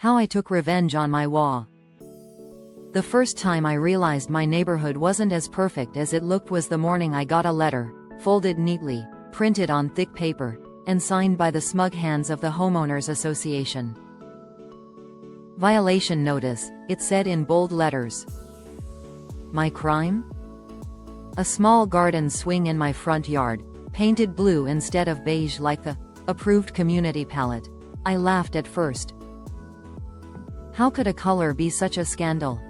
How I took revenge on my HOA. The first time I realized my neighborhood wasn't as perfect as it looked was the morning I got a letter, folded neatly, printed on thick paper, and signed by the smug hands of the Homeowners Association. Violation notice, it said in bold letters. My crime? A small garden swing in my front yard, painted blue instead of beige like the approved community palette. I laughed at first. How could a color be such a scandal?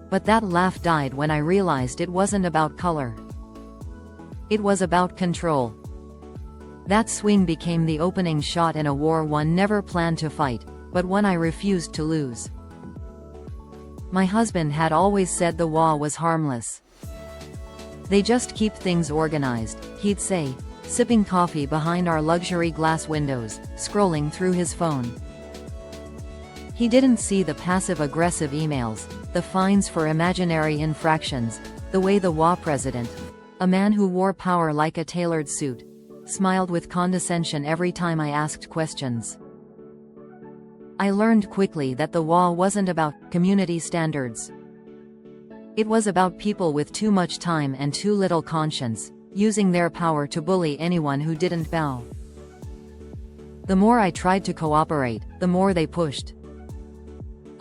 But that laugh died when I realized it wasn't about color. It was about control. That swing became the opening shot in a war one never planned to fight, but one I refused to lose. My husband had always said the HOA was harmless. They just keep things organized, he'd say, sipping coffee behind our luxury glass windows, scrolling through his phone. He didn't see the passive-aggressive emails, the fines for imaginary infractions, the way the HOA president, a man who wore power like a tailored suit, smiled with condescension every time I asked questions. I learned quickly that the HOA wasn't about community standards. It was about people with too much time and too little conscience, using their power to bully anyone who didn't bow. The more I tried to cooperate, the more they pushed.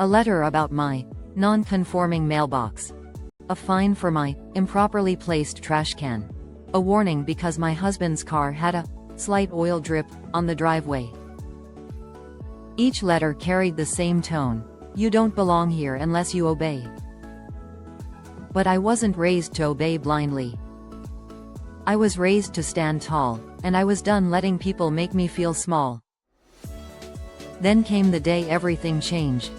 A letter about my non-conforming mailbox. A fine for my improperly placed trash can. A warning because my husband's car had a slight oil drip on the driveway. Each letter carried the same tone. You don't belong here unless you obey. But I wasn't raised to obey blindly. I was raised to stand tall, and I was done letting people make me feel small. Then came the day everything changed.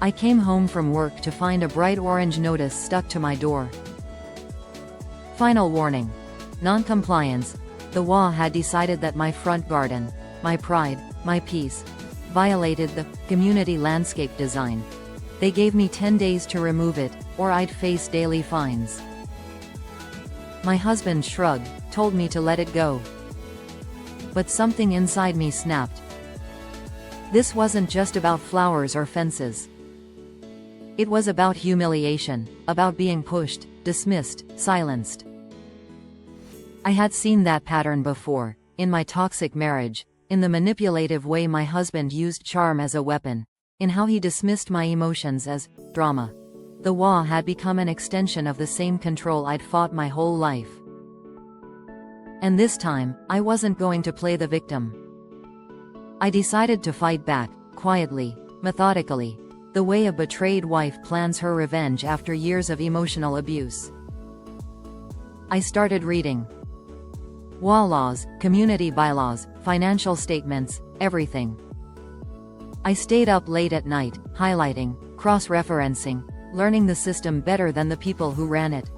I came home from work to find a bright orange notice stuck to my door. Final warning. Non-compliance. The HOA had decided that my front garden, my pride, my peace, violated the community landscape design. They gave me 10 days to remove it, or I'd face daily fines. My husband shrugged, told me to let it go. But something inside me snapped. This wasn't just about flowers or fences. It was about humiliation, about being pushed, dismissed, silenced. I had seen that pattern before, in my toxic marriage, in the manipulative way my husband used charm as a weapon, in how he dismissed my emotions as drama. The HOA had become an extension of the same control I'd fought my whole life. And this time, I wasn't going to play the victim. I decided to fight back, quietly, methodically, the way a betrayed wife plans her revenge after years of emotional abuse. I started reading. HOA laws, community bylaws, financial statements, everything. I stayed up late at night, highlighting, cross-referencing, learning the system better than the people who ran it.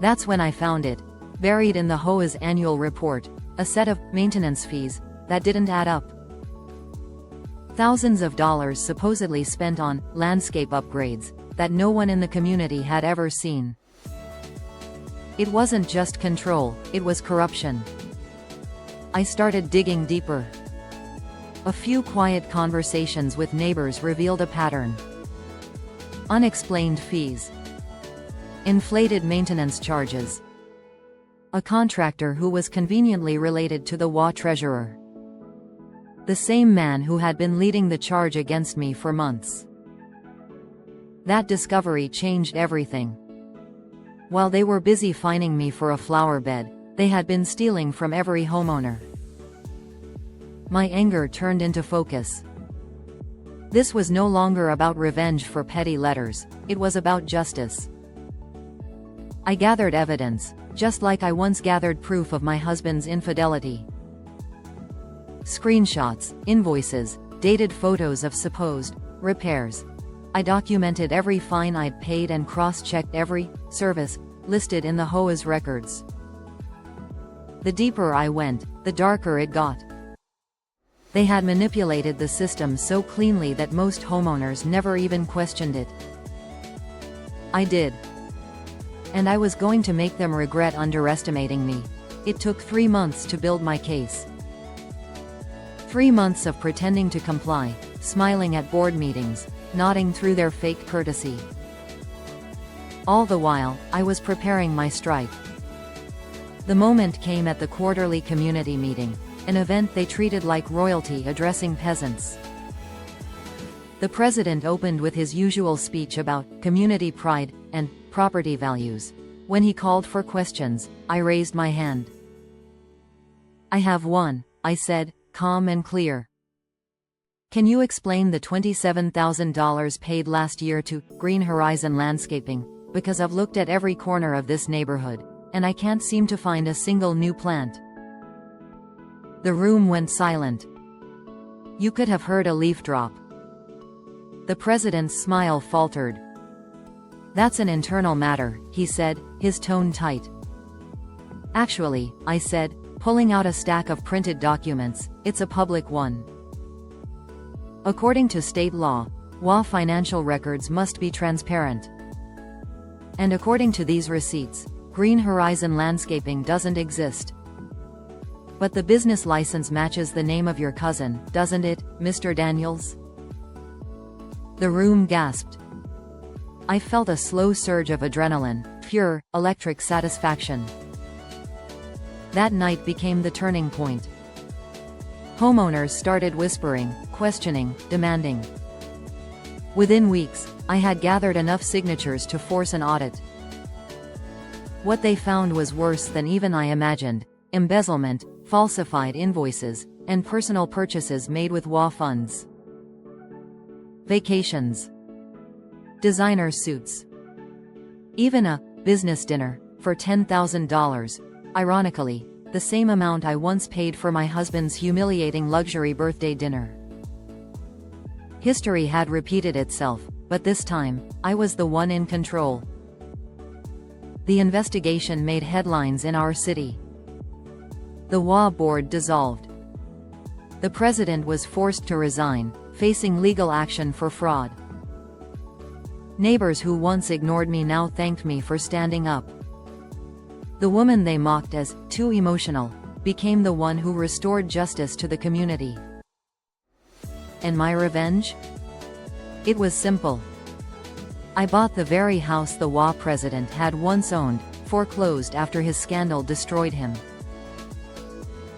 That's when I found it, buried in the HOA's annual report, a set of maintenance fees that didn't add up. Thousands of dollars supposedly spent on landscape upgrades that no one in the community had ever seen. It wasn't just control, it was corruption. I started digging deeper. A few quiet conversations with neighbors revealed a pattern. Unexplained fees. Inflated maintenance charges. A contractor who was conveniently related to the HOA treasurer. The same man who had been leading the charge against me for months. That discovery changed everything. While they were busy fining me for a flower bed, they had been stealing from every homeowner. My anger turned into focus. This was no longer about revenge for petty letters, it was about justice. I gathered evidence, just like I once gathered proof of my husband's infidelity. Screenshots, invoices, dated photos of supposed repairs. I documented every fine I'd paid and cross-checked every service listed in the HOA's records. The deeper I went, the darker it got. They had manipulated the system so cleanly that most homeowners never even questioned it. I did. And I was going to make them regret underestimating me. It took 3 months to build my case. 3 months of pretending to comply, smiling at board meetings, nodding through their fake courtesy. All the while, I was preparing my strike. The moment came at the quarterly community meeting, an event they treated like royalty addressing peasants. The president opened with his usual speech about community pride and property values. When he called for questions, I raised my hand. "I have one," I said, calm and clear. "Can you explain the $27,000 paid last year to Green Horizon Landscaping? Because I've looked at every corner of this neighborhood, and I can't seem to find a single new plant." The room went silent. You could have heard a leaf drop. The president's smile faltered. "That's an internal matter," he said, his tone tight. "Actually," I said, pulling out a stack of printed documents, "it's a public one. According to state law, HOA financial records must be transparent. And according to these receipts, Green Horizon Landscaping doesn't exist. But the business license matches the name of your cousin, doesn't it, Mr. Daniels?" The room gasped. I felt a slow surge of adrenaline, pure, electric satisfaction. That night became the turning point. Homeowners started whispering, questioning, demanding. Within weeks, I had gathered enough signatures to force an audit. What they found was worse than even I imagined: embezzlement, falsified invoices, and personal purchases made with HOA funds. Vacations. Designer suits. Even a business dinner for $10,000. Ironically, the same amount I once paid for my husband's humiliating luxury birthday dinner. History had repeated itself, but this time, I was the one in control. The investigation made headlines in our city. The HOA board dissolved. The president was forced to resign, facing legal action for fraud. Neighbors who once ignored me now thanked me for standing up. The woman they mocked as too emotional became the one who restored justice to the community. And my revenge? It was simple. I bought the very house the HOA president had once owned, foreclosed after his scandal destroyed him.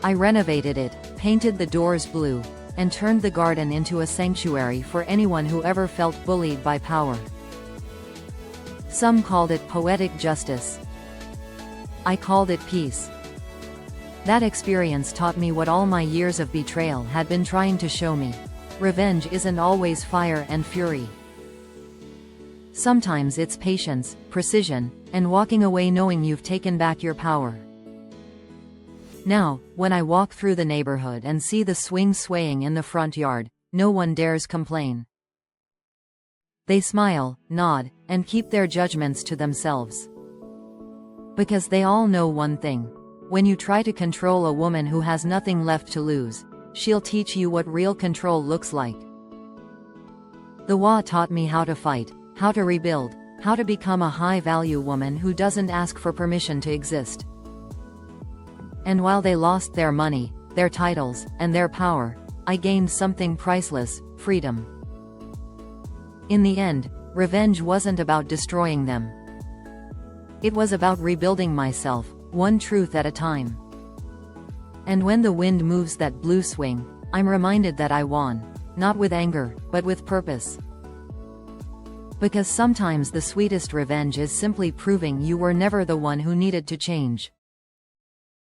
I renovated it, painted the doors blue, and turned the garden into a sanctuary for anyone who ever felt bullied by power. Some called it poetic justice. I called it peace. That experience taught me what all my years of betrayal had been trying to show me. Revenge isn't always fire and fury. Sometimes it's patience, precision, and walking away knowing you've taken back your power. Now, when I walk through the neighborhood and see the swing swaying in the front yard, no one dares complain. They smile, nod, and keep their judgments to themselves. Because they all know one thing: when you try to control a woman who has nothing left to lose, she'll teach you what real control looks like. The HOA taught me how to fight, how to rebuild, how to become a high-value woman who doesn't ask for permission to exist. And while they lost their money, their titles, and their power, I gained something priceless: freedom. In the end, revenge wasn't about destroying them. It was about rebuilding myself, one truth at a time. And when the wind moves that blue swing, I'm reminded that I won, not with anger, but with purpose. Because sometimes the sweetest revenge is simply proving you were never the one who needed to change.